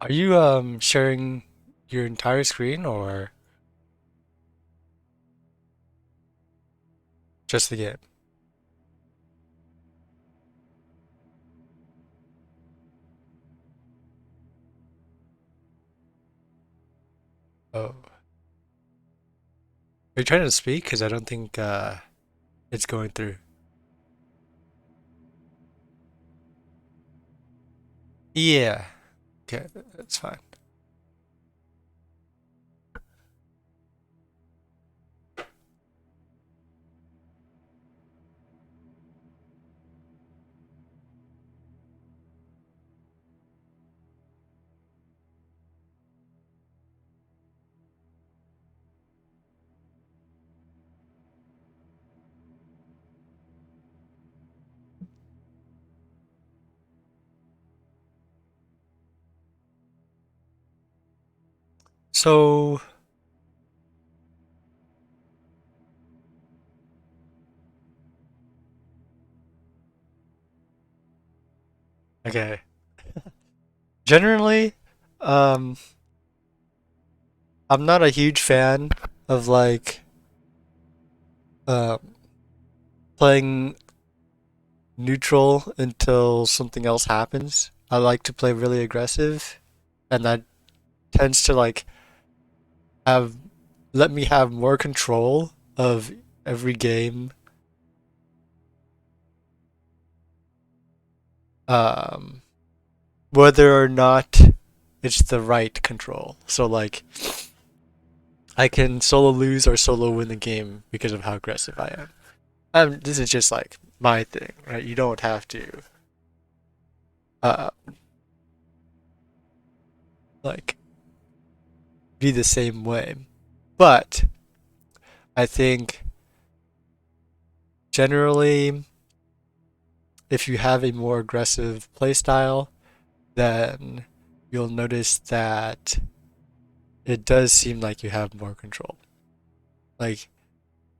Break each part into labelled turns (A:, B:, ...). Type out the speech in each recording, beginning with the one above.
A: Are you sharing your entire screen or just the game? Oh, are you trying to speak? Because I don't think it's going through. Yeah. Okay, that's fine. So, okay. Generally, um, I'm not a huge fan of uh, playing neutral until something else happens. I like to play really aggressive, and that tends to have let me have more control of every game, um, whether or not it's the right control. So I can solo lose or solo win the game because of how aggressive I am. This is just like my thing, right? You don't have to uh like be the same way. But I think generally if you have a more aggressive playstyle, then you'll notice that it does seem like you have more control. Like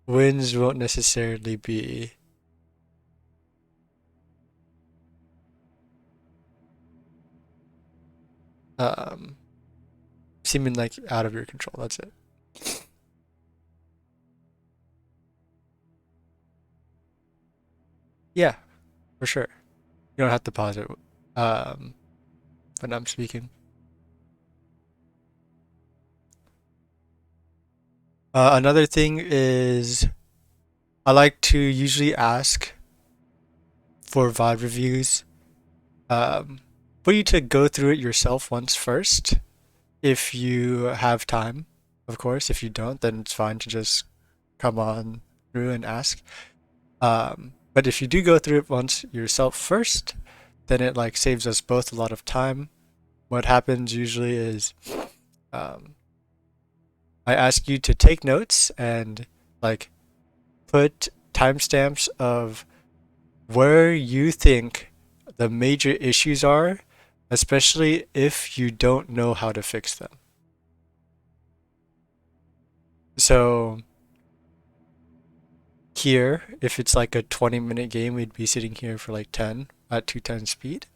A: wins won't necessarily be um seeming like out of your control. That's it. Yeah, for sure. You don't have to pause it um when I'm speaking. Another thing is I like to usually ask for VOD reviews um, for you to go through it yourself once first, if you have time. Of course, if you don't, then it's fine to just come on through and ask. But if you do go through it once yourself first, then it like saves us both a lot of time. What happens usually is um, I ask you to take notes and like put timestamps of where you think the major issues are, especially if you don't know how to fix them. So here, if it's like a 20-minute game, we'd be sitting here for like 10 at 210 speed.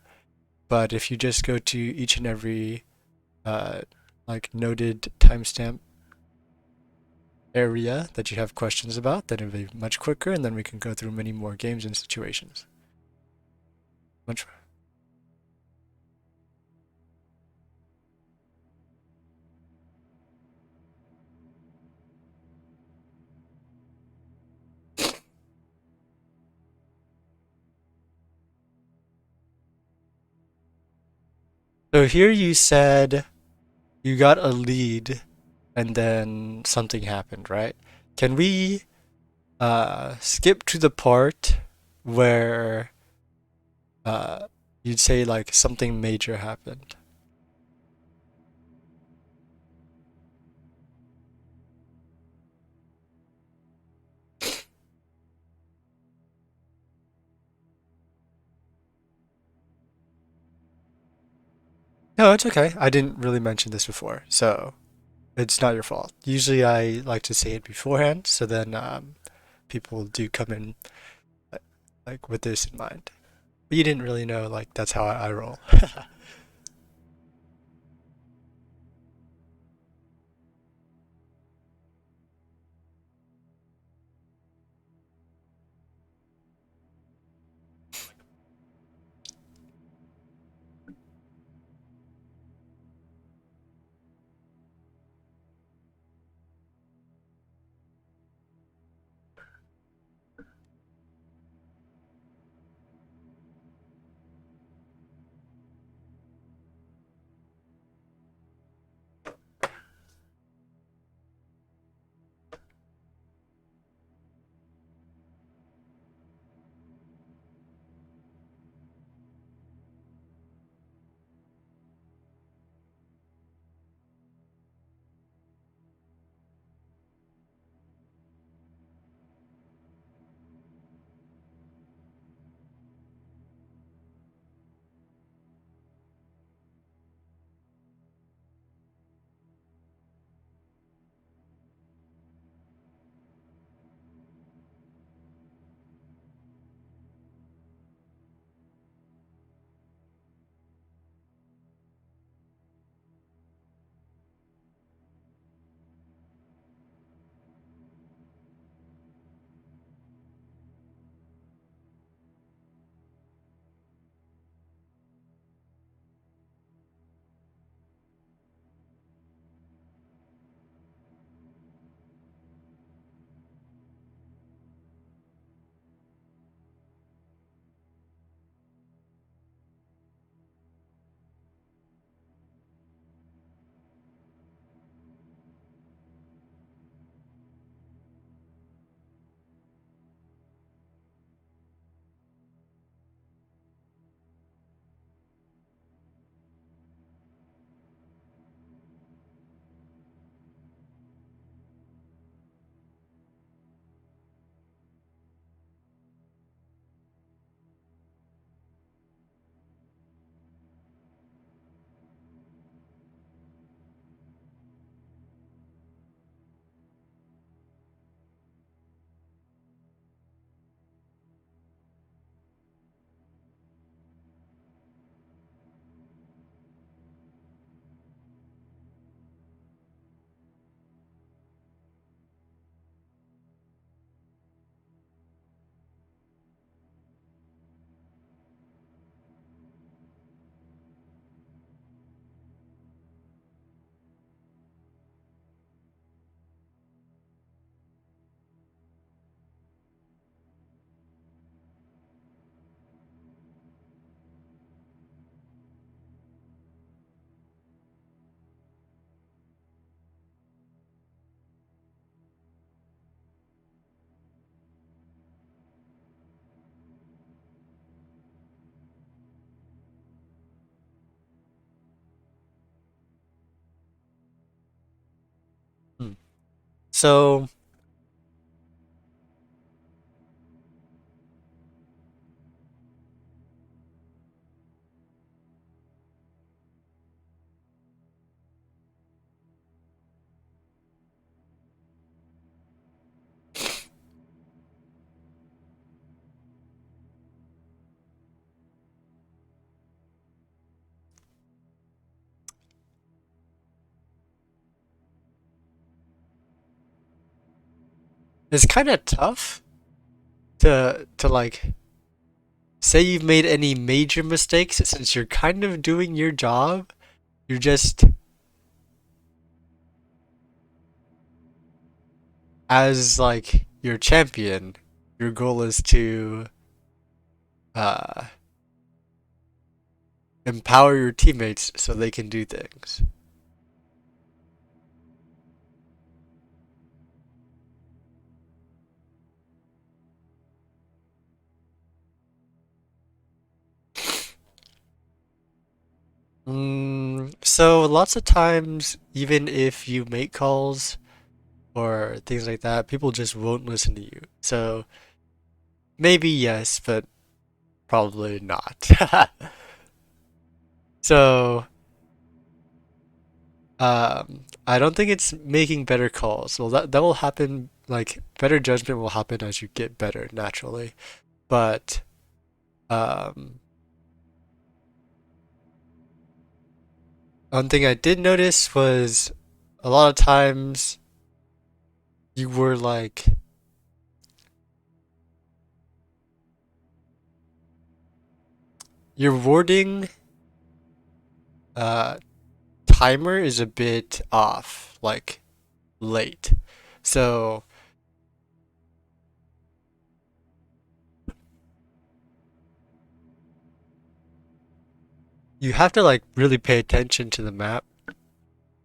A: But if you just go to each and every uh, like noted timestamp area that you have questions about, then it'll be much quicker, and then we can go through many more games and situations. Much. So here you said you got a lead and then something happened, right? Can we skip to the part where uh, you'd say like something major happened? No, it's okay. I didn't really mention this before, so it's not your fault. Usually I like to say it beforehand, so then people do come in like, with this in mind. But you didn't really know like that's how I roll. So it's kind of tough to like say you've made any major mistakes since you're kind of doing your job. You're just as like your champion. Your goal is to uh empower your teammates so they can do things. So lots of times, even if you make calls or things like that, people just won't listen to you. So maybe yes, but probably not. So, I don't think it's making better calls. Well, that will happen. Like better judgment will happen as you get better naturally. But um, one thing I did notice was a lot of times you were like your wording uh timer is a bit off, like late. So you have to like really pay attention to the map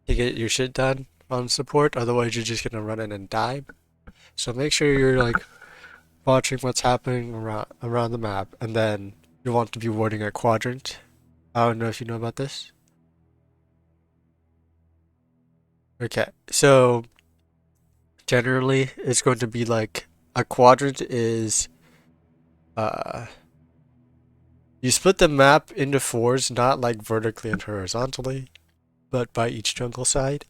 A: to get your shit done on support, otherwise you're just gonna run in and die. So make sure you're like watching what's happening around the map, and then you want to be warding a quadrant. I don't know if you know about this. Okay, so generally it's going to be like a quadrant is uh you split the map into fours, not like vertically and horizontally, but by each jungle side,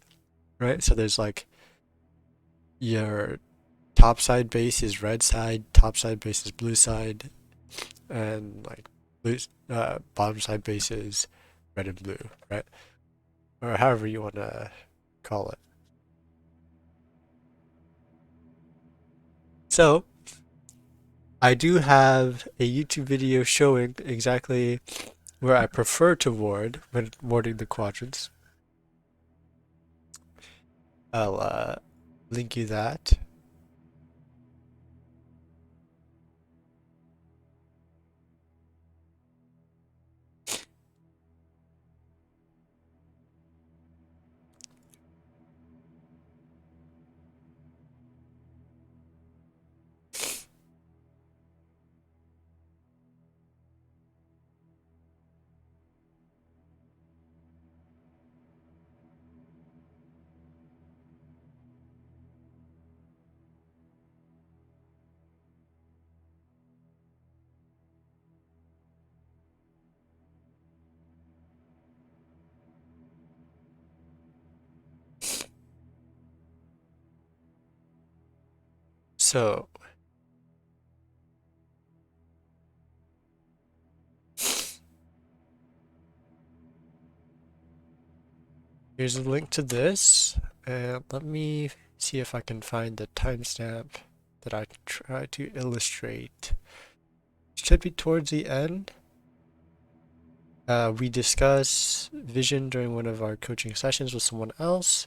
A: right? So there's like your top side base is red side, top side base is blue side, and like blue bottom side base is red and blue, right? Or however you want to call it. So I do have a YouTube video showing exactly where I prefer to ward when warding the quadrants. I'll link you that. So here's a link to this, and let me see if I can find the timestamp that I try to illustrate. It should be towards the end. We discuss vision during one of our coaching sessions with someone else,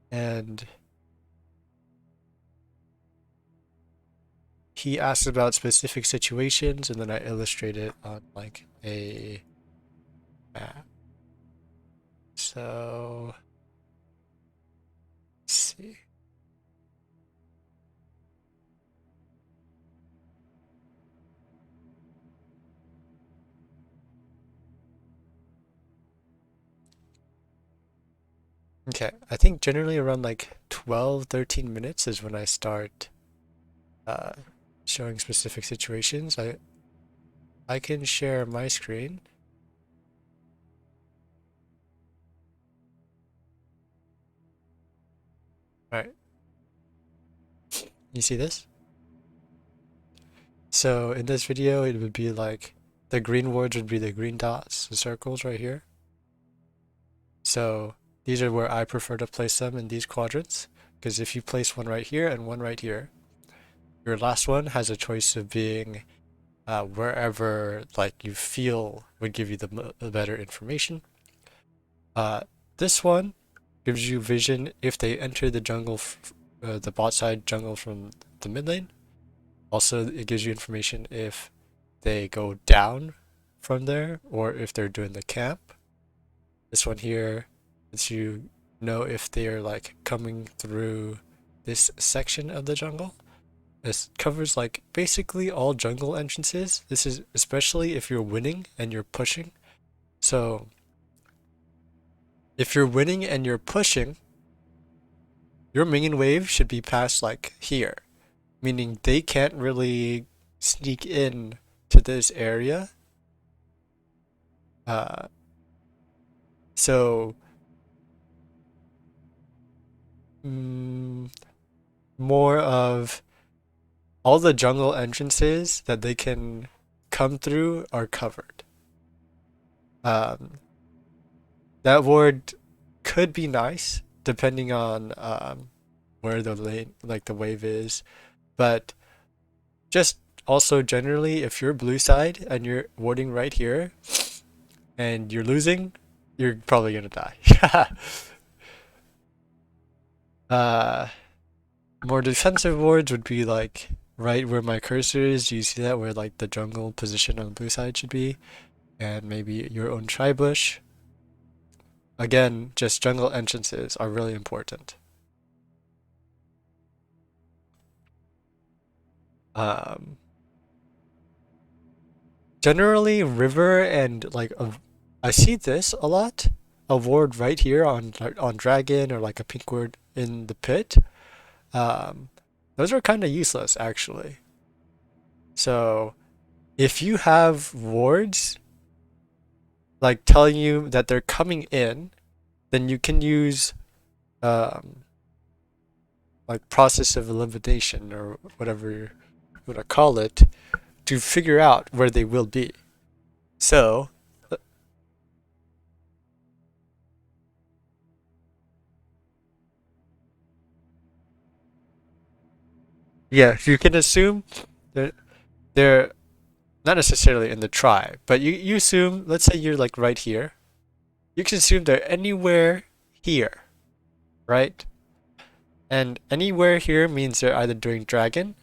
A: and he asked about specific situations, and then I illustrate it on like a map. So, let's see. Okay, I think generally around like 12, 13 minutes is when I start uh, showing specific situations. I can share my screen. All right, you see this? So in this video, it would be like the green words would be the green dots, the circles right here. So these are where I prefer to place them in these quadrants, because if you place one right here and one right here, your last one has a choice of being wherever like you feel would give you the better information. Uh, this one gives you vision if they enter the jungle, the bot side jungle from the mid lane. Also, it gives you information if they go down from there or if they're doing the camp. This one here lets you know if they're like coming through this section of the jungle. This covers like basically all jungle entrances. This is especially if you're winning and you're pushing. So if you're winning and you're pushing, your minion wave should be past like here, meaning they can't really sneak in to this area. Uh, so mm, more of all the jungle entrances that they can come through are covered. Um, that ward could be nice depending on where the lane, like the wave is, but just also generally, if you're blue side and you're warding right here and you're losing, you're probably gonna die. uh, more defensive wards would be like right where my cursor is. You see that where like the jungle position on the blue side should be, and maybe your own tribush. Again, just jungle entrances are really important. Um, Generally, river and like I see this a lot. A ward right here on dragon or like a pink ward in the pit. Um, those are kind of useless actually. So if you have wards like telling you that they're coming in, then you can use um, like process of elimination or whatever you want to call it to figure out where they will be. So yeah, you can assume that they're not necessarily in the tribe, but you assume, let's say you're like right here, you can assume they're anywhere here, right? And anywhere here means they're either doing dragon,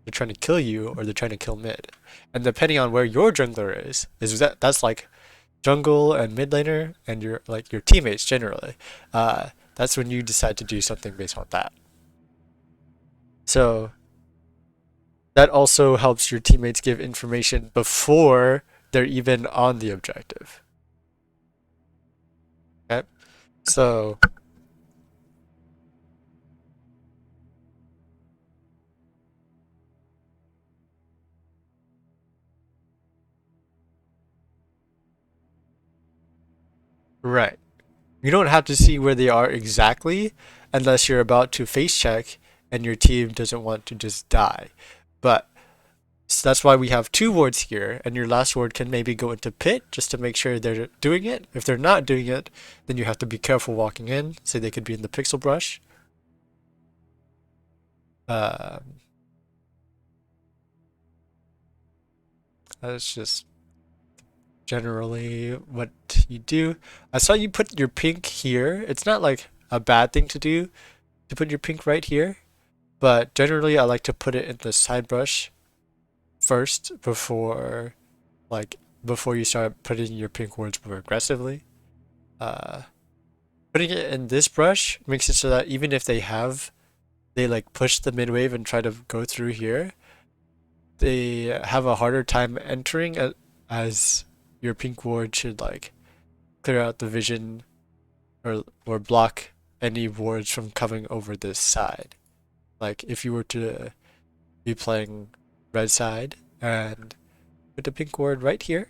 A: they're trying to kill you, or they're trying to kill mid. And depending on where your jungler is that's like jungle and mid laner and your like your teammates generally. That's when you decide to do something based on that. So that also helps your teammates give information before they're even on the objective. Okay? So right. You don't have to see where they are exactly unless you're about to face check and your team doesn't want to just die. But so that's why we have two wards here, and your last ward can maybe go into pit just to make sure they're doing it. If they're not doing it, then you have to be careful walking in. Say they could be in the pixel brush. Um, that's just generally what you do. I saw you put your pink here. It's not like a bad thing to do to put your pink right here, but generally I like to put it in the side brush first before you start putting your pink words more aggressively. Uh, Putting it in this brush makes it so that even if they like push the mid wave and try to go through here, they have a harder time entering as your pink ward should like clear out the vision or block any wards from coming over this side. Like if you were to be playing red side and put the pink ward right here,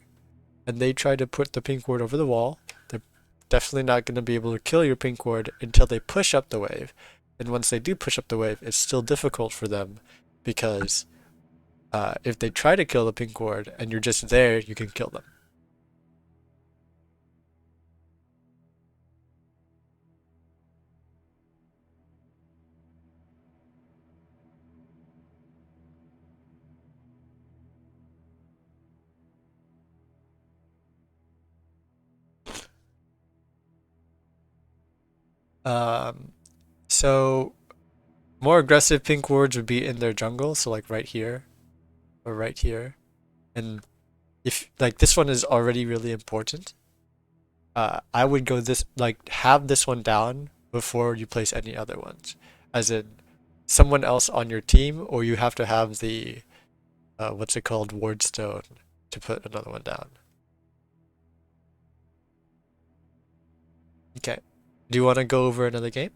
A: and they try to put the pink ward over the wall, they're definitely not going to be able to kill your pink ward until they push up the wave. And once they do push up the wave, it's still difficult for them because if they try to kill the pink ward and you're just there, you can kill them. Um, so more aggressive pink wards would be in their jungle, so like right here or right here. And if like this one is already really important, I would go this like have this one down before you place any other ones. As in someone else on your team, or you have to have the what's it called, wardstone to put another one down. Okay. Do you want to go over another game?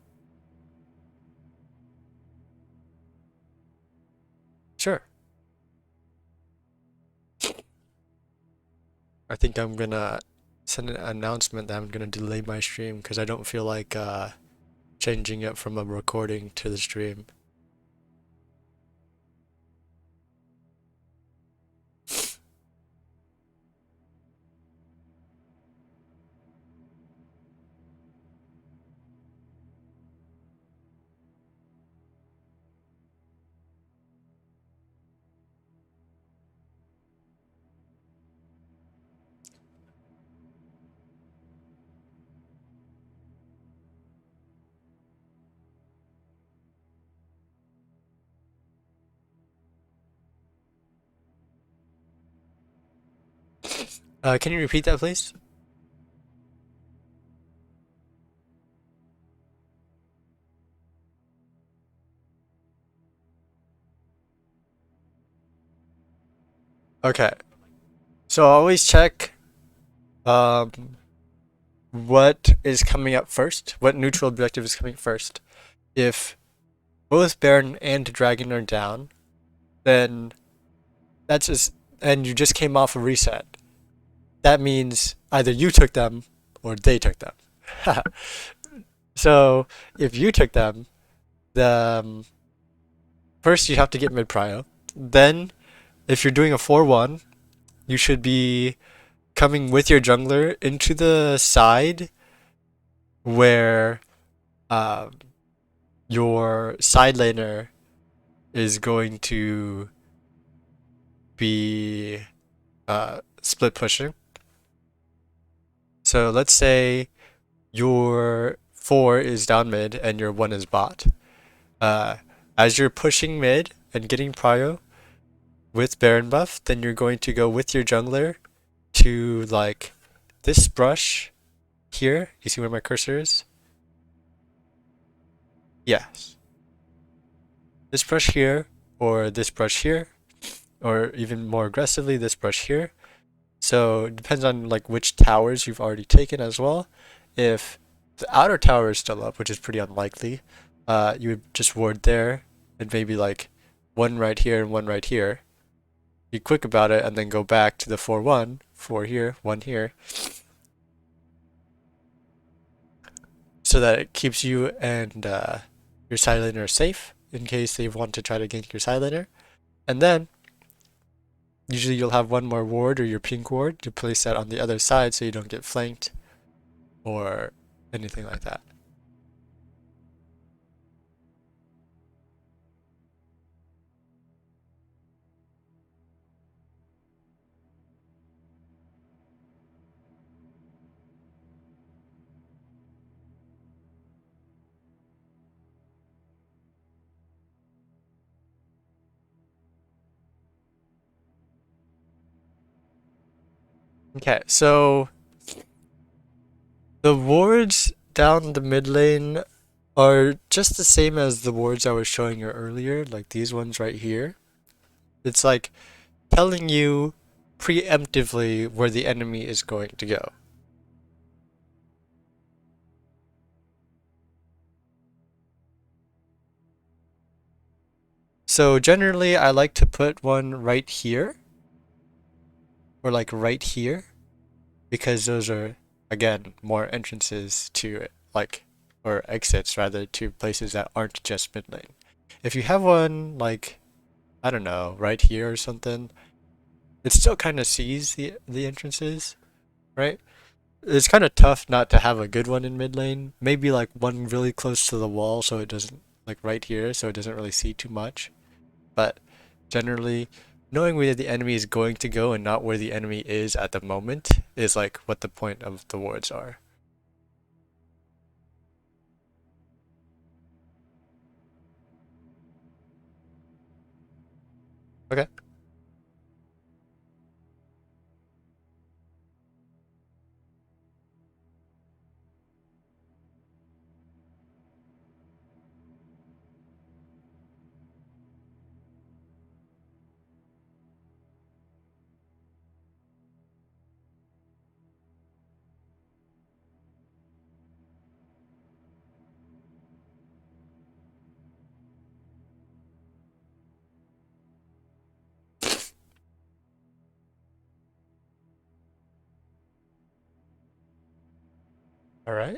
A: Sure. I think I'm gonna send an announcement that I'm gonna delay my stream because I don't feel like changing it from a recording to the stream. Can you repeat that, please? Okay. So always check um, what is coming up first, what neutral objective is coming first. If both Baron and Dragon are down, then that's just, and you just came off a reset. That means either you took them or they took them. So if you took them, the first you have to get mid prio. Then, if you're doing a 4-1, you should be coming with your jungler into the side where um, your side laner is going to be split pushing. So let's say your 4 is down mid and your 1 is bot. As you're pushing mid and getting prio with Baron buff, then you're going to go with your jungler to like this brush here. You see where my cursor is? Yes. This brush here, or this brush here, or even more aggressively, this brush here. So it depends on like which towers you've already taken as well. If the outer tower is still up, which is pretty unlikely, you would just ward there and maybe like one right here and one right here. Be quick about it and then go back to the 4-1, 4 here, 1 here. So that it keeps you and your side laner safe in case they want to try to gank your side laner. And then usually you'll have one more ward or your pink ward to place that on the other side so you don't get flanked or anything like that. Okay, so the wards down the mid lane are just the same as the wards I was showing you earlier, like these ones right here. It's like telling you preemptively where the enemy is going to go. So generally, I like to put one right here, or like right here, because those are, again, more entrances to, like, or exits rather, to places that aren't just mid lane. If you have one, like, I don't know, right here or something, it still kind of sees the entrances, right? It's kind of tough not to have a good one in mid lane. Maybe like one really close to the wall so it doesn't, like right here, so it doesn't really see too much. But generally, knowing where the enemy is going to go and not where the enemy is at the moment is like what the point of the wards are. Okay. All right.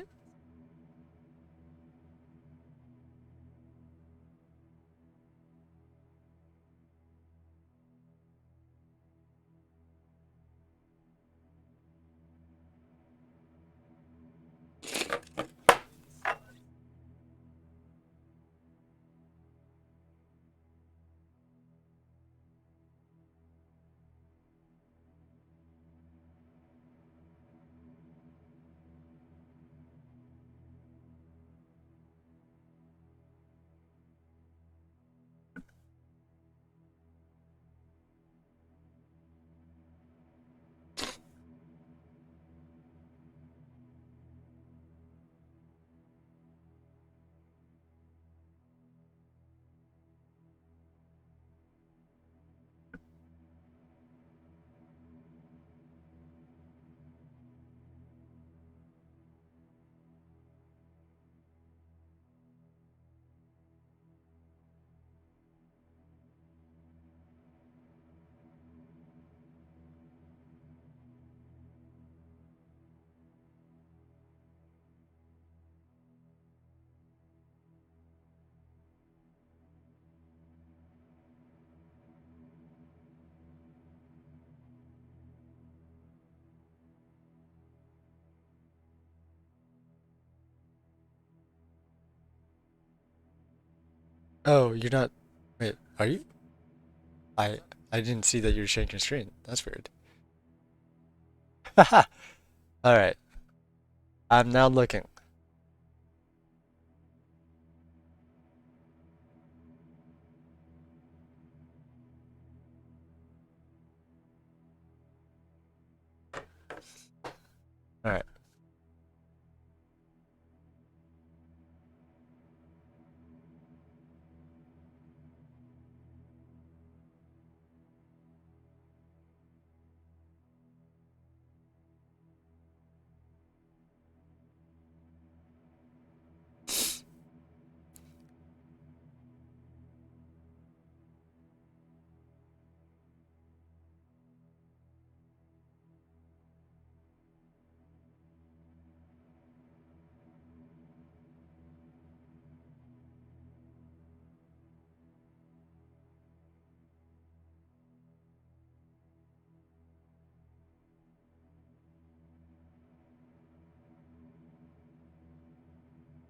A: Oh, you're not. Wait, are you? I I didn't see that you're sharing your screen. That's weird. Haha. All right. I'm now looking. All right.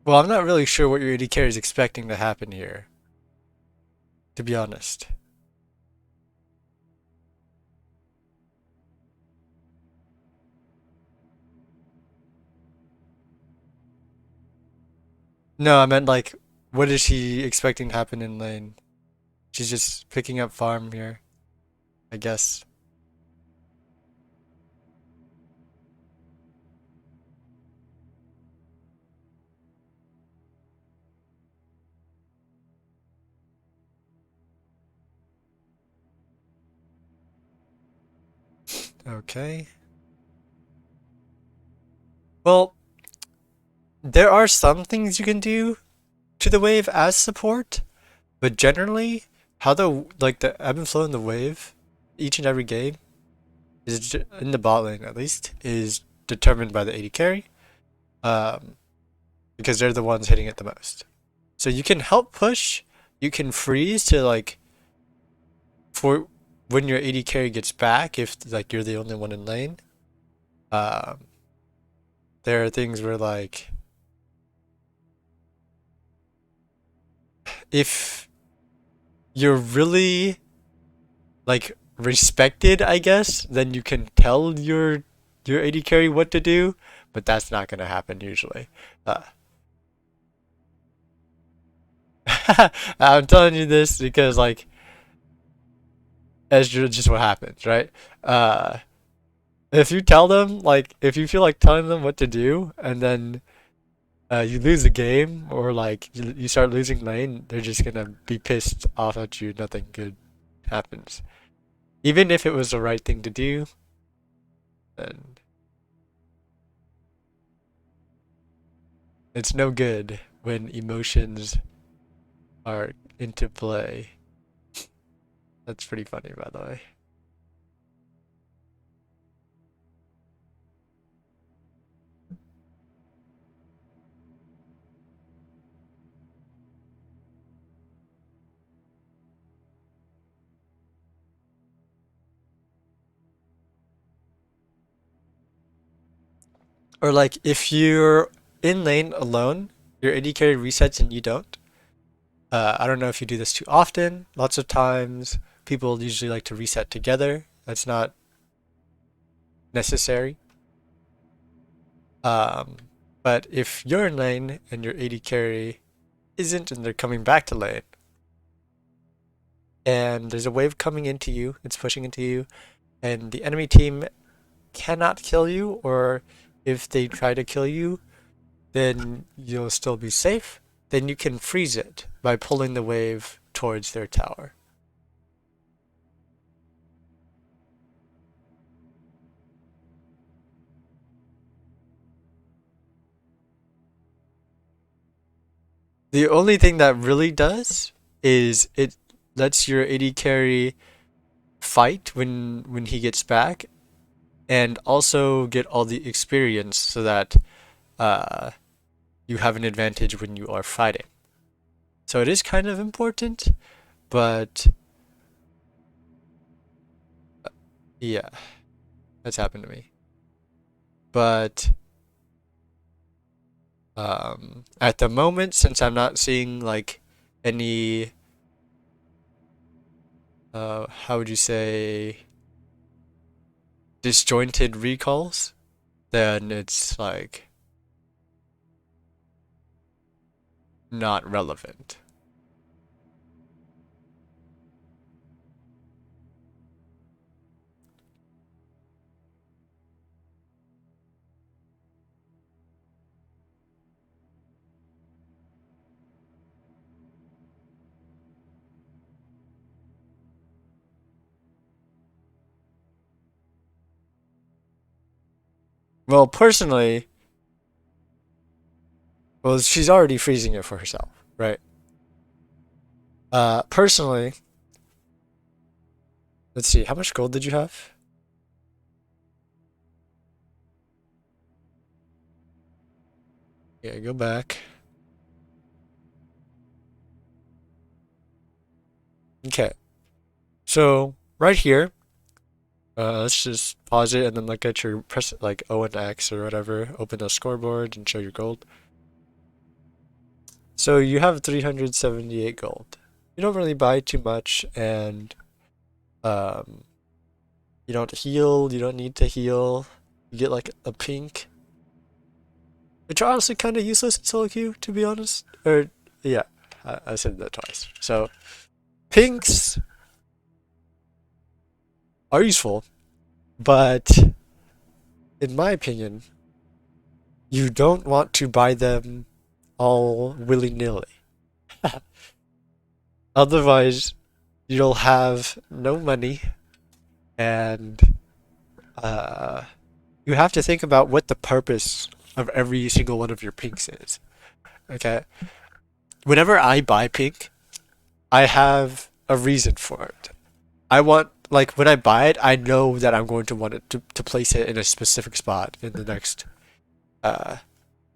A: Well, I'm not really sure what your AD carry is expecting to happen here, to be honest. No, I meant like, what is she expecting to happen in lane? She's just picking up farm here, I guess. Okay. Well, there are some things you can do to the wave as support, but generally, how the ebb and flow in the wave, each and every game is in the bot lane at least is determined by the AD carry, um, because they're the ones hitting it the most. So you can help push, you can freeze to like for when your AD carry gets back if like you're the only one in lane. Um, there are things where like if you're really like respected, I guess, then you can tell your AD carry what to do, but that's not gonna happen usually. Uh, I'm telling you this because like as just what happens, right? Uh, if you tell them like if you feel like telling them what to do and then you lose the game or like you start losing lane, they're just gonna be pissed off at you. Nothing good happens, even if it was the right thing to do. And it's no good when emotions are into play. That's pretty funny, by the way. Or like if you're in lane alone, your AD carry resets and you don't. I don't know if you do this too often. Lots of times people usually like to reset together. That's not necessary. Um, but if you're in lane and your AD carry isn't and they're coming back to lane and there's a wave coming into you, it's pushing into you, and the enemy team cannot kill you, or if they try to kill you, then you'll still be safe. Then you can freeze it by pulling the wave towards their tower. The only thing that really does is it lets your AD carry fight when he gets back and also get all the experience so that uh, you have an advantage when you are fighting. So it is kind of important, but yeah, that's happened to me. But at the moment, since I'm not seeing like any, how would you say, disjointed recalls, then it's like not relevant. Well, personally, well, she's already freezing it for herself, right? Personally, let's see, how much gold did you have? Yeah, go back. Okay, so right here, let's just pause it and then look at your press like O and X or whatever. Open the scoreboard and show your gold. So you have 378 gold. You don't really buy too much, and um, you don't heal. You don't need to heal. You get like a pink, which are honestly kind of useless in solo queue, to be honest. Or yeah, I said that twice. So pinks are useful, but in my opinion, you don't want to buy them all willy-nilly. Otherwise, you'll have no money, and uh, you have to think about what the purpose of every single one of your pinks is. Okay? Whenever I buy pink, I have a reason for it. I want, like, when I buy it, I know that I'm going to want it to place it in a specific spot in the next, uh,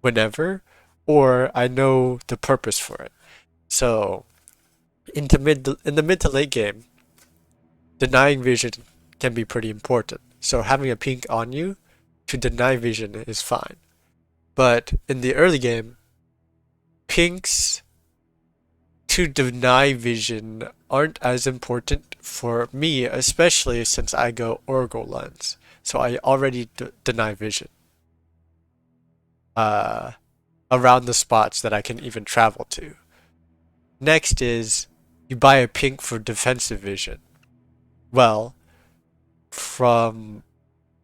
A: whenever, or I know the purpose for it. So, in the mid to late game, denying vision can be pretty important. So having a pink on you to deny vision is fine. But in the early game, pinks to deny vision aren't as important for me, especially since I go Oracle Lens. So I already deny vision uh, around the spots that I can even travel to. Next is you buy a pink for defensive vision. Well, from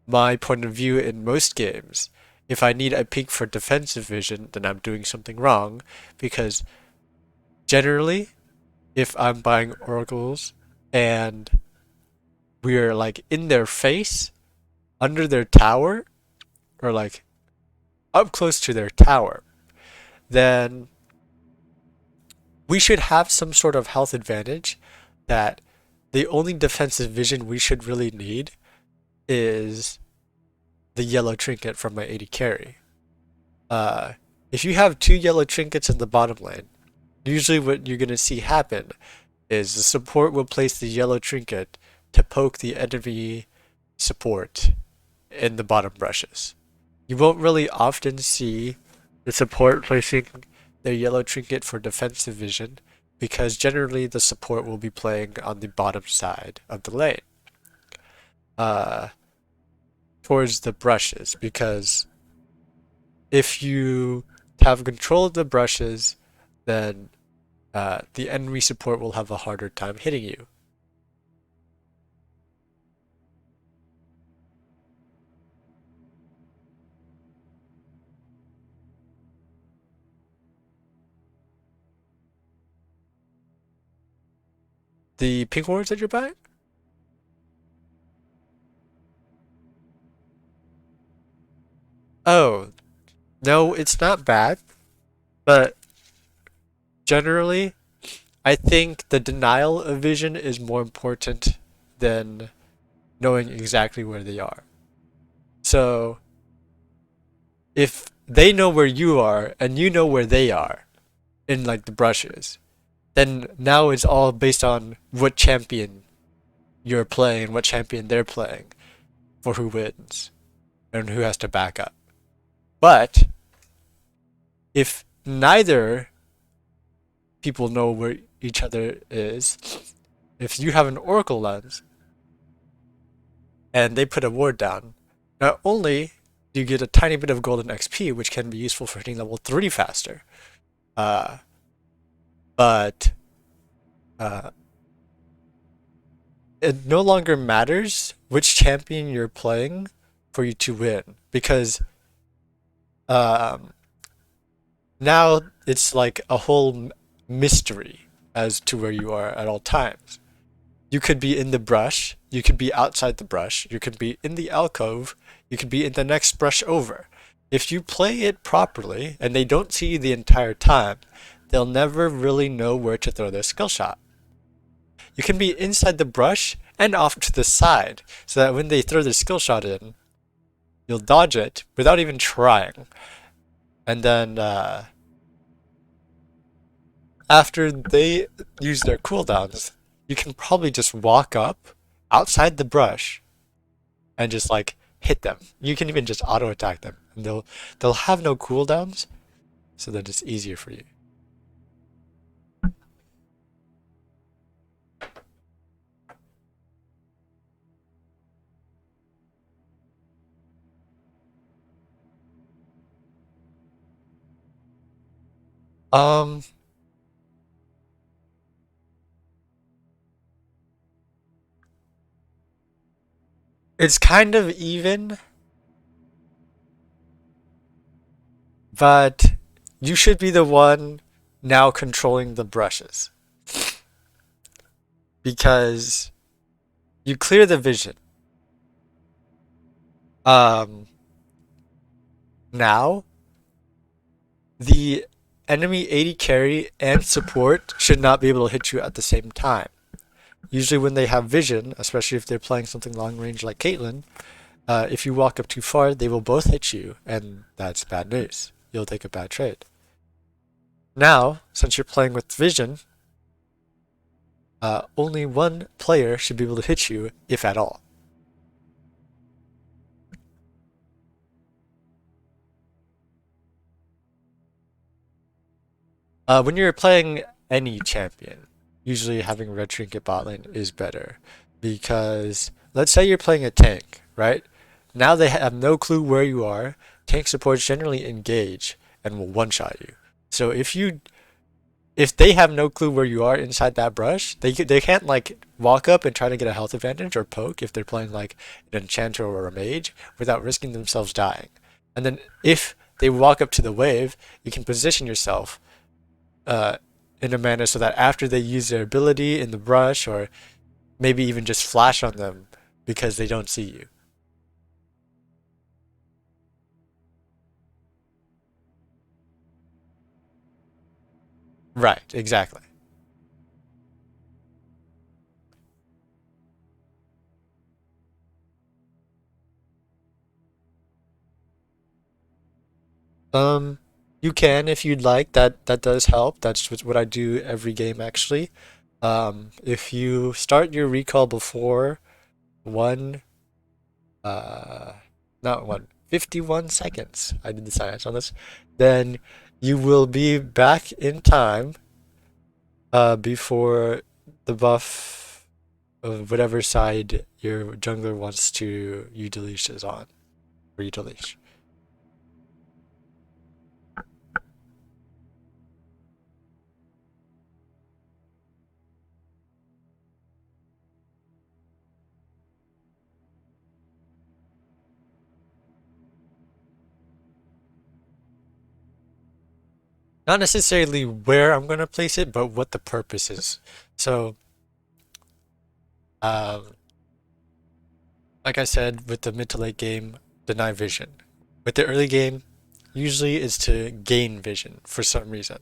A: my point of view in most games, if I need a pink for defensive vision, then I'm doing something wrong because generally, if I'm buying oracles and we're like in their face, under their tower, or like up close to their tower, then we should have some sort of health advantage that the only defensive vision we should really need is the yellow trinket from my AD carry. Uh, if you have two yellow trinkets in the bottom lane, usually what you're going to see happen is the support will place the yellow trinket to poke the enemy support in the bottom brushes. You won't really often see the support placing their yellow trinket for defensive vision because generally the support will be playing on the bottom side of the lane. Towards the brushes, because if you have control of the brushes, then the enemy support will have a harder time hitting you. The pink wards that you're buying? Oh, no, it's not bad, but generally, I think the denial of vision is more important than knowing exactly where they are. So, if they know where you are and you know where they are in like the brushes, then now it's all based on what champion you're playing, what champion they're playing, for who wins and who has to back up. But if neither people know where each other is, if you have an Oracle Lens and they put a ward down, not only do you get a tiny bit of golden XP, which can be useful for hitting level 3 faster, but it no longer matters which champion you're playing for you to win, because um, now it's like a whole mystery as to where you are at all times. You could be in the brush, you could be outside the brush, you could be in the alcove, you could be in the next brush over. If you play it properly and they don't see you the entire time, they'll never really know where to throw their skill shot. You can be inside the brush and off to the side, so that when they throw their skill shot in, you'll dodge it without even trying. And then after they use their cooldowns, you can probably just walk up outside the brush and just like hit them. You can even just auto attack them, and they'll have no cooldowns, so that it's easier for you. Um, it's kind of even, but you should be the one now controlling the brushes because you clear the vision. Um, Now the enemy AD carry and support should not be able to hit you at the same time. usually when they have vision, especially if they're playing something long range like Caitlyn, if you walk up too far, they will both hit you, and that's bad news. You'll take a bad trade. Now, since you're playing with vision, only one player should be able to hit you, if at all. When you're playing any champion, usually having red trinket bot lane is better, because let's say you're playing a tank, right? Now they have no clue where you are. Tank supports generally engage and will one-shot you. So if they have no clue where you are inside that brush, they can't like walk up and try to get a health advantage or poke if they're playing like an enchanter or a mage without risking themselves dying. And then if they walk up to the wave, you can position yourself uh, in a manner so that after they use their ability in the brush, or maybe even just flash on them because they don't see you. Right, exactly. Um, you can if you'd like. That does help. That's what I do every game actually. If you start your recall before one, uh, not one, 51 seconds, I did the science on this, then you will be back in time, before the buff of whatever side your jungler wants to you to leash is on, for you to leash. Not necessarily where I'm gonna place it, but what the purpose is. So, um, like I said, with the mid to late game, deny vision. With the early game, usually is to gain vision for some reason.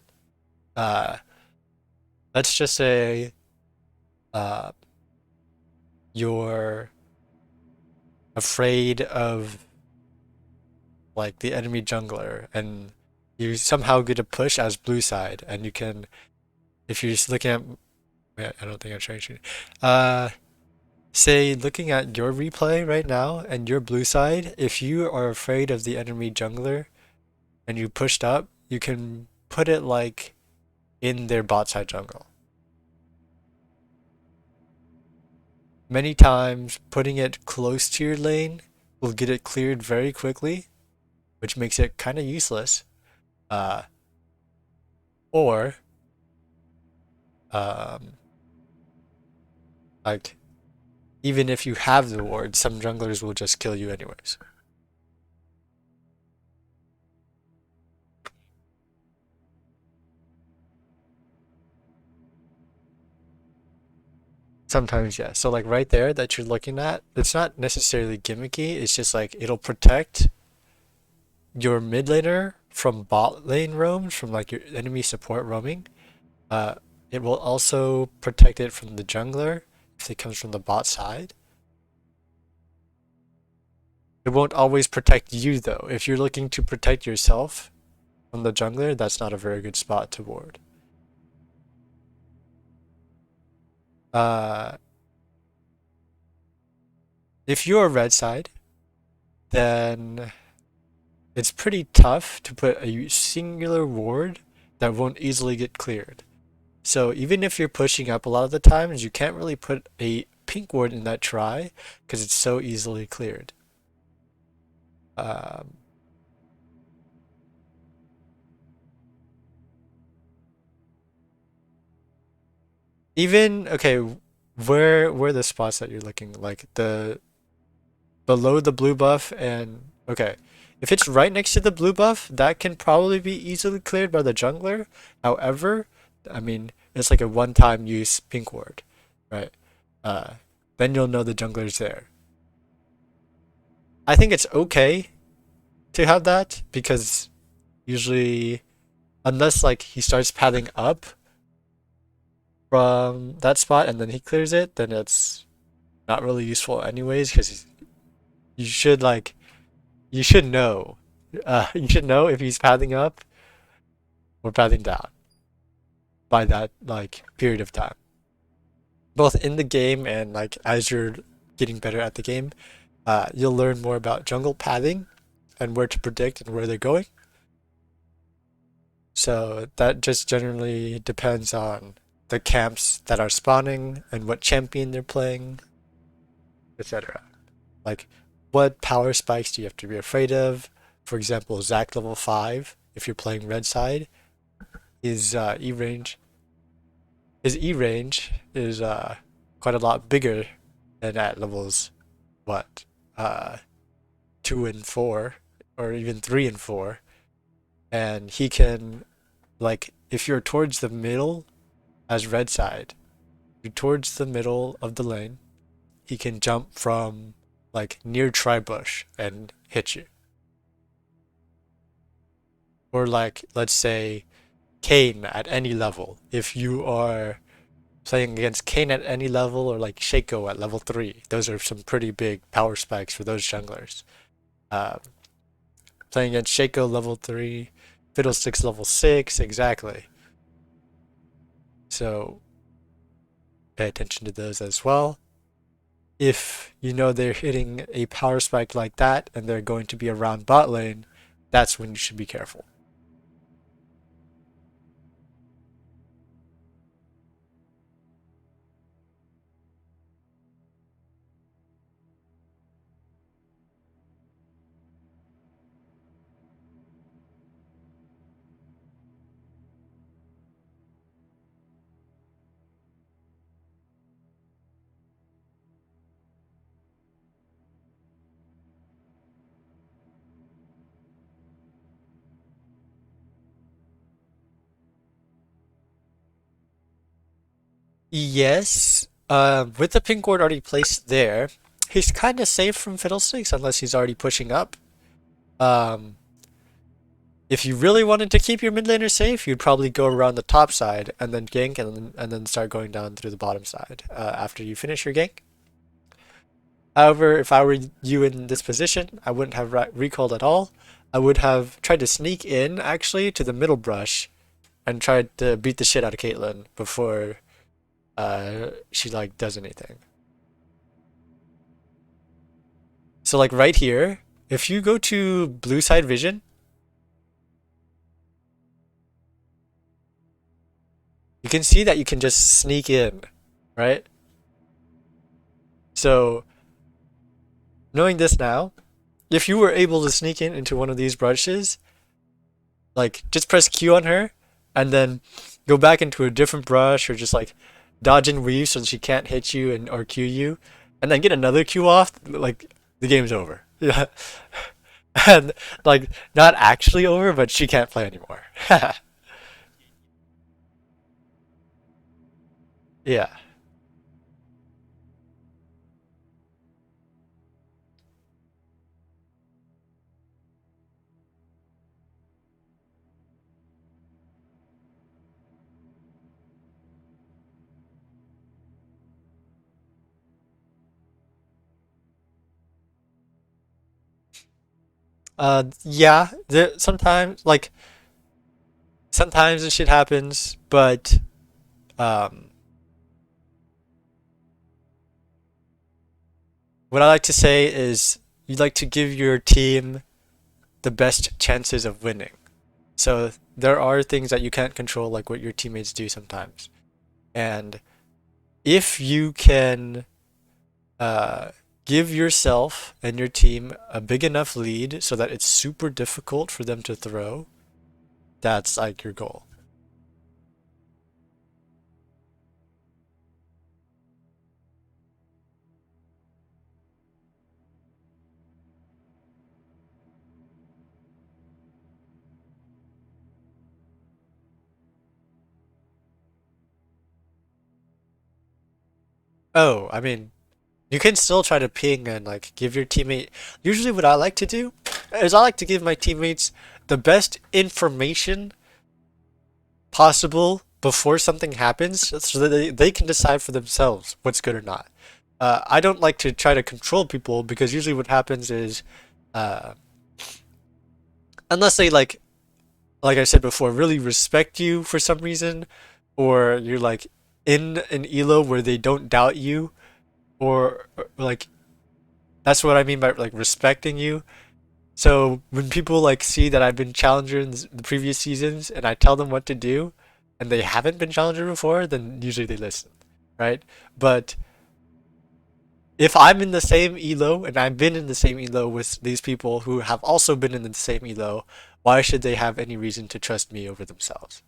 A: Uh, let's just say uh, you're afraid of like the enemy jungler, and you somehow get a push as blue side, and you can, if you're just looking at, wait, I don't think I'm showing you. Uh, Say looking at your replay right now and your blue side, if you are afraid of the enemy jungler and you pushed up, you can put it like in their bot side jungle. Many times putting it close to your lane will get it cleared very quickly, which makes it kind of useless. Uh, or um, like even if you have the ward, some junglers will just kill you anyways. Sometimes, yeah. So like right there that you're looking at, it's not necessarily gimmicky. It's just like it'll protect your mid laner from bot lane roams, from like your enemy support roaming. Uh, it will also protect it from the jungler if it comes from the bot side. It won't always protect you though. If you're looking to protect yourself from the jungler, that's not a very good spot to ward. Uh, if you're red side, then it's pretty tough to put a singular ward that won't easily get cleared. So even if you're pushing up a lot of the times, you can't really put a pink ward in that try because it's so easily cleared. Um, Even okay, where the spots that you're looking, like the below the blue buff, and okay, if it's right next to the blue buff, that can probably be easily cleared by the jungler. However, I mean, it's like a one-time use pink ward, right? Uh, then you'll know the jungler's there. I think it's okay to have that because usually, unless like he starts padding up from that spot and then he clears it, then it's not really useful anyways, because you should like you should know. You should know if he's pathing up or pathing down by that like period of time. Both in the game and like as you're getting better at the game, you'll learn more about jungle pathing and where to predict and where they're going. So that just generally depends on the camps that are spawning and what champion they're playing, etc. Like, what power spikes do you have to be afraid of? For example, Zac level 5, if you're playing red side, his E range is quite a lot bigger than at levels what 2 and 4 or even 3 and 4, and he can like if you're towards the middle as red side, you're towards the middle of the lane, he can jump from like near tribush and hit you. Or like let's say Kayn at any level. If you are playing against Kayn at any level or like Shaco at level 3, those are some pretty big power spikes for those junglers. Um, Playing against Shaco level 3, Fiddlesticks level 6, exactly. So pay attention to those as well. If you know they're hitting a power spike like that and they're going to be around bot lane, that's when you should be careful. Yes, with the pink ward already placed there, he's kind of safe from Fiddlesticks unless he's already pushing up. Um, if you really wanted to keep your mid laner safe, you'd probably go around the top side and then gank and then start going down through the bottom side after you finish your gank. However, if I were you in this position, I wouldn't have recalled at all. I would have tried to sneak in actually to the middle brush and tried to beat the shit out of Caitlyn before she like does anything. So like right here, if you go to blue side vision, you can see that you can just sneak in, right? So knowing this now, if you were able to sneak in into one of these brushes, like just press Q on her and then go back into a different brush or just like dodge and weave so that she can't hit you and or Q you, and then get another Q off, like the game's over. Yeah. And like not actually over, but she can't play anymore. Yeah. Yeah, sometimes like sometimes this shit happens, but um what I like to say is you'd like to give your team the best chances of winning. So there are things that you can't control, like what your teammates do sometimes. And if you can uh, give yourself and your team a big enough lead so that it's super difficult for them to throw, that's like your goal. Oh, I mean, you can still try to ping and like give your teammate. Usually, what I like to do is I like to give my teammates the best information possible before something happens so that they can decide for themselves what's good or not. I don't like to try to control people because usually what happens is, uh, unless they like I said before, really respect you for some reason, or you're like in an elo where they don't doubt you, or like that's what I mean by like respecting you. So when people like see that I've been challenger in the previous seasons and I tell them what to do, and they haven't been challenger before, then usually they listen, right? But if I'm in the same elo and I've been in the same elo with these people who have also been in the same elo, why should they have any reason to trust me over themselves?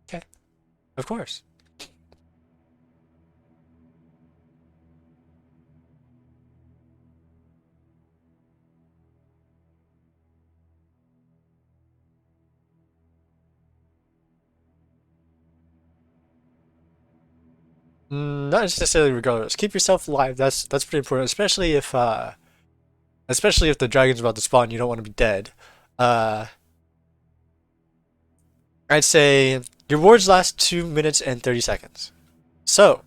A: Okay, of course. Not necessarily regardless. Keep yourself alive. That's pretty important, especially if the dragon's about to spawn. You don't want to be dead. Uh, I'd say your wards last 2 minutes and 30 seconds. So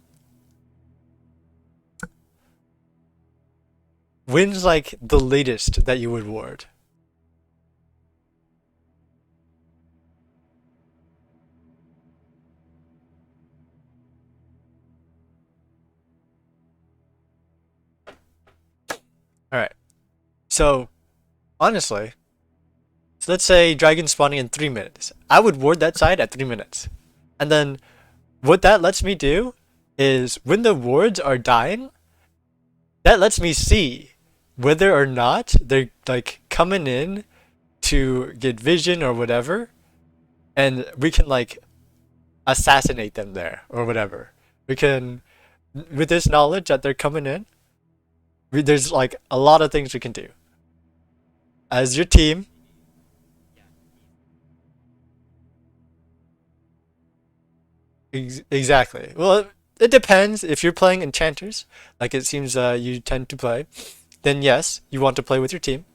A: when's like the latest that you would ward? All right. So honestly, so let's say dragon spawning in 3 minutes. I would ward that side at 3 minutes, and then what that lets me do is when the wards are dying, that lets me see whether or not they're like coming in to get vision or whatever, and we can like assassinate them there or whatever. We can, with this knowledge that they're coming in, there's like a lot of things we can do as your team. Exactly. Well, it depends. If you're playing enchanters, like it seems you tend to play, then yes, you want to play with your team.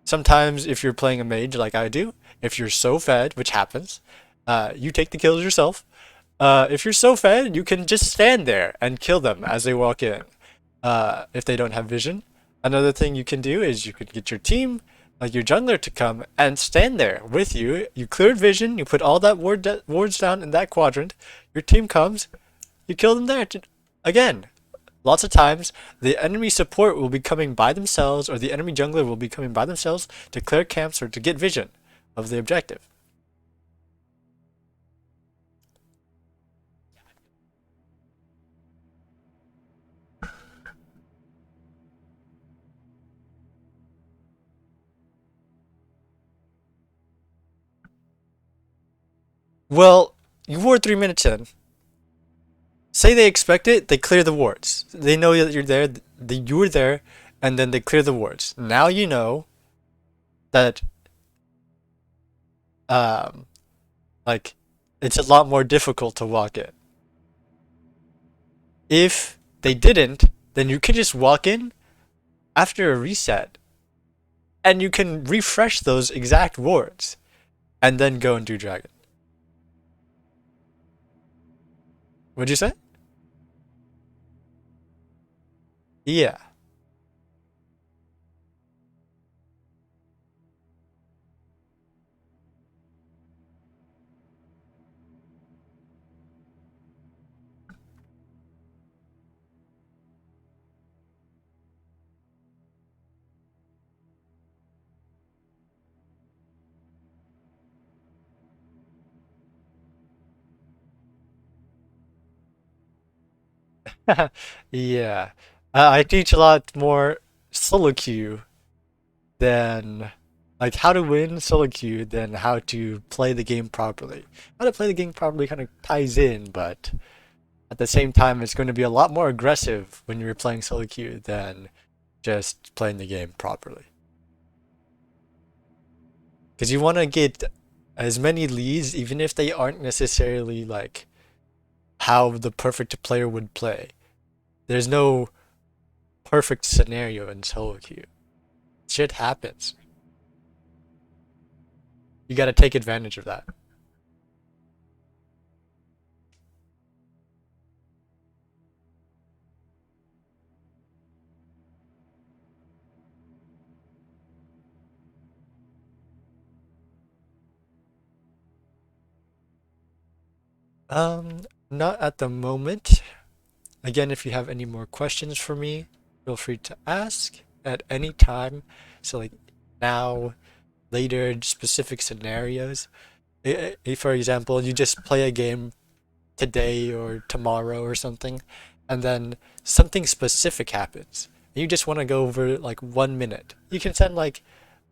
A: Sometimes, if you're playing a mage like I do, if you're so fed, which happens, you take the kills yourself. If you're so fed, you can just stand there and kill them as they walk in. If they don't have vision. Another thing you can do is you could get your team, like your jungler, to come and stand there with you. You cleared vision, you put all that wards down in that quadrant. Your team comes, you kill them there. Again, lots of times the enemy support will be coming by themselves, or the enemy jungler will be coming by themselves to clear camps or to get vision of the objective. Well, you ward 3 minutes in. Say they expect it, they clear the wards. They know that you're there, you were there, and then they clear the wards. Now you know that um like it's a lot more difficult to walk in. If they didn't, then you can just walk in after a reset and you can refresh those exact wards and then go and do dragon. What'd you say? Yeah. Yeah. I teach a lot more solo queue than like how to win solo queue than how to play the game properly. How to play the game properly kind of ties in, but at the same time, it's going to be a lot more aggressive when you're playing solo queue than just playing the game properly. Because you want to get as many leads, even if they aren't necessarily like how the perfect player would play. There's no perfect scenario in solo queue. Shit happens. You gotta take advantage of that. Not at the moment. Again, if you have any more questions for me, feel free to ask at any time. So like now, later, specific scenarios. For example, you just play a game today or tomorrow or something, and then something specific happens. And you just want to go over like 1 minute. You can send like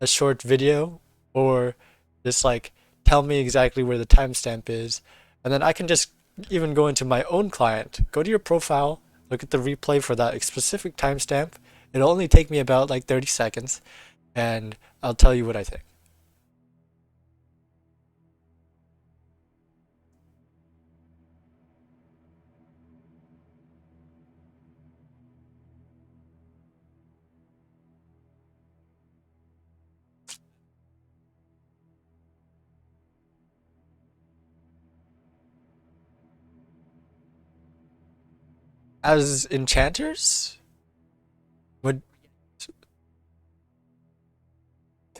A: a short video or just like tell me exactly where the timestamp is, and then I can just even go into my own client, go to your profile, look at the replay for that specific timestamp. It'll only take me about like 30 seconds, and I'll tell you what I think. As enchanters, would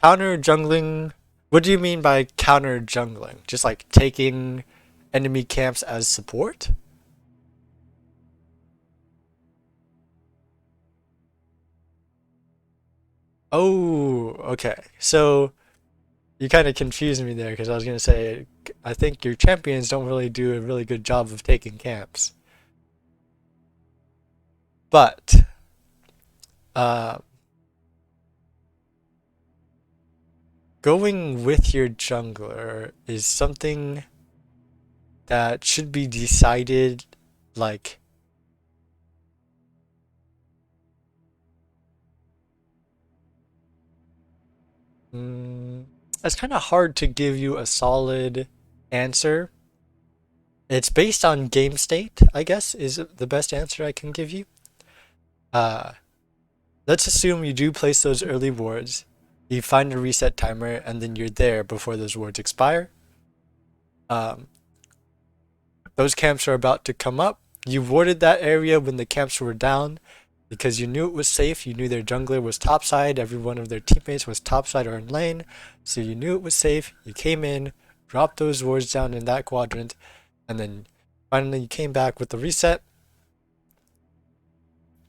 A: counter jungling. What do you mean by counter jungling? Just like taking enemy camps as support? Oh, okay. So you kind of confused me there because I was gonna say I think your champions don't really do a really good job of taking camps. But uh, going with your jungler is something that should be decided like mm, it's kind of hard to give you a solid answer. It's based on game state, I guess, is the best answer I can give you. Uh, let's assume you do place those early wards, you find a reset timer, and then you're there before those wards expire. Um, those camps are about to come up. You warded that area when the camps were down because you knew it was safe. You knew their jungler was topside. Every one of their teammates was topside or in lane. So you knew it was safe. You came in, dropped those wards down in that quadrant, and then finally you came back with the reset.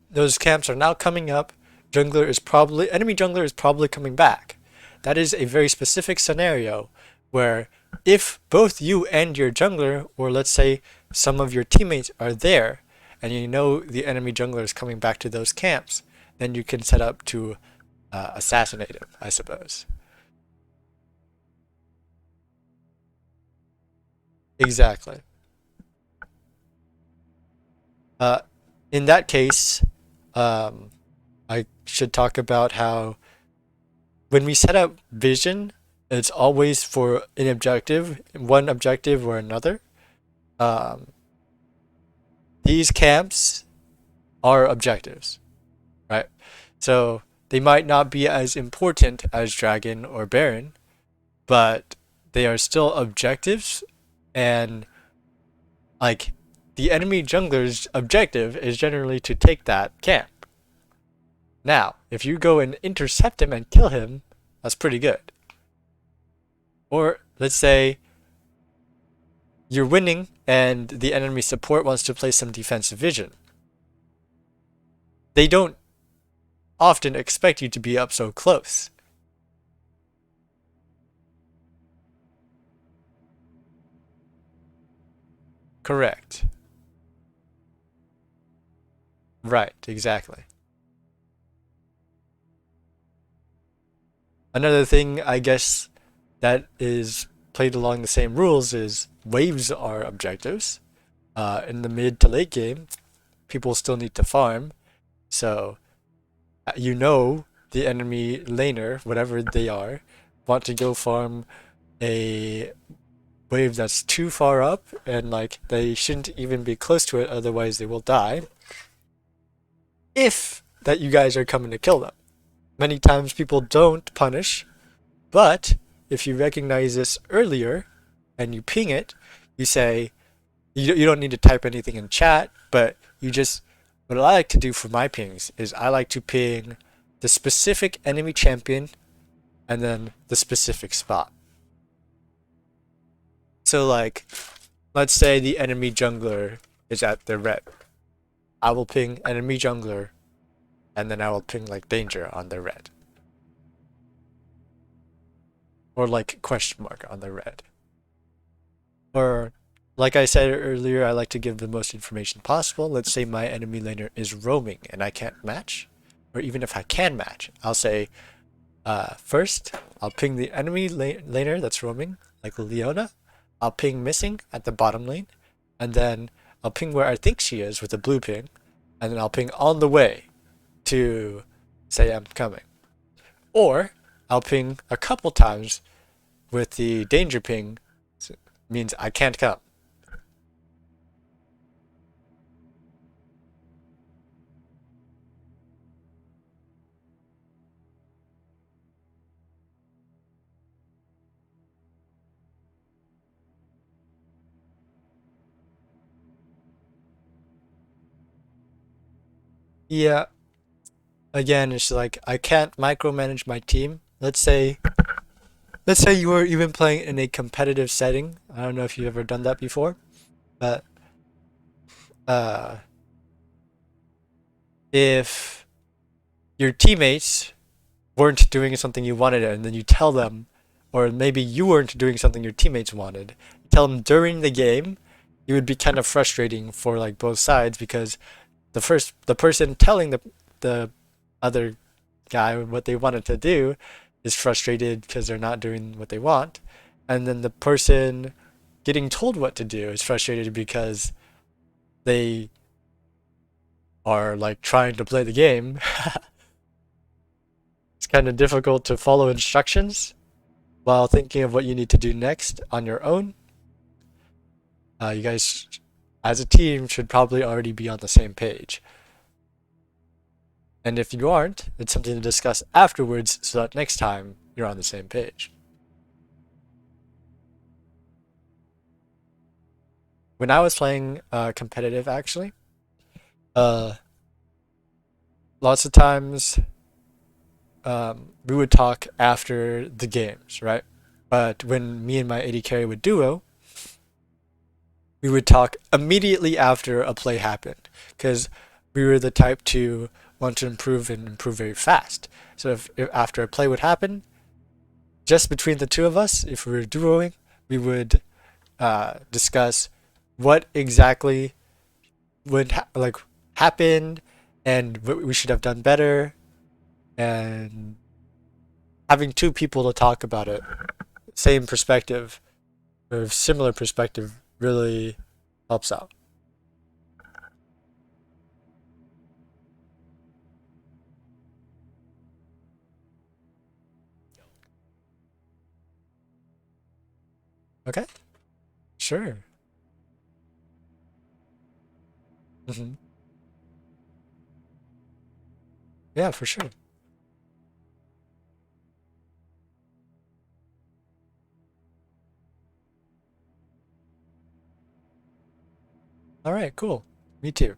A: Those camps are now coming up. Enemy jungler is probably coming back. That is a very specific scenario where if both you and your jungler, or let's say some of your teammates are there, and you know the enemy jungler is coming back to those camps, then you can set up to assassinate him, I suppose. Exactly. Uh, in that case, um, I should talk about how when we set up vision, it's always for an objective, one objective or another. Um, these camps are objectives, right? So they might not be as important as Dragon or Baron, but they are still objectives, and like the enemy jungler's objective is generally to take that camp. Now, if you go and intercept him and kill him, that's pretty good. Or let's say you're winning and the enemy support wants to play some defensive vision. They don't often expect you to be up so close. Correct. Right, exactly. Another thing, I guess, that is played along the same rules is waves are objectives. In the mid to late game, people still need to farm. So, you know, the enemy laner, whatever they are, want to go farm a wave that's too far up and like they shouldn't even be close to it, otherwise they will die. If that you guys are coming to kill them. Many times people don't punish, but if you recognize this earlier and you ping it, you say, you don't need to type anything in chat, but you just, what I like to do for my pings is I like to ping the specific enemy champion and then the specific spot. So like, let's say the enemy jungler is at the red. I will ping enemy jungler and then I will ping like danger on the red. Or like question mark on the red. Or like I said earlier, I like to give the most information possible. Let's say my enemy laner is roaming and I can't match. Or even if I can match, I'll say, first, I'll ping the enemy laner that's roaming, like Leona. I'll ping missing at the bottom lane. And then I'll ping where I think she is with a blue ping. And then I'll ping on the way to say I'm coming. Or I'll ping a couple times with the danger ping, so means I can't come. Yeah, again, it's like I can't micromanage my team. Let's say you were even playing in a competitive setting. I don't know if you've ever done that before, but uh, if your teammates weren't doing something you wanted and then you tell them, or maybe you weren't doing something your teammates wanted, you tell them during the game, it would be kind of frustrating for like both sides because the person telling the other guy what they wanted to do is frustrated because they're not doing what they want, and then the person getting told what to do is frustrated because they are like trying to play the game. It's kind of difficult to follow instructions while thinking of what you need to do next on your own. You guys, as a team, should probably already be on the same page. And if you aren't, it's something to discuss afterwards so that next time you're on the same page. When I was playing competitive, actually, uh, lots of times we would talk after the games, right? But when me and my AD carry would duo, we would talk immediately after a play happened because we were the type to want to improve and improve very fast. So if after a play would happen, just between the two of us, if we were duoing, we would discuss what exactly would like happened and what we should have done better, and having two people to talk about it, same perspective or similar perspective, really helps out. Okay, sure. Hmm. Yeah, for sure. All right, cool. Me too.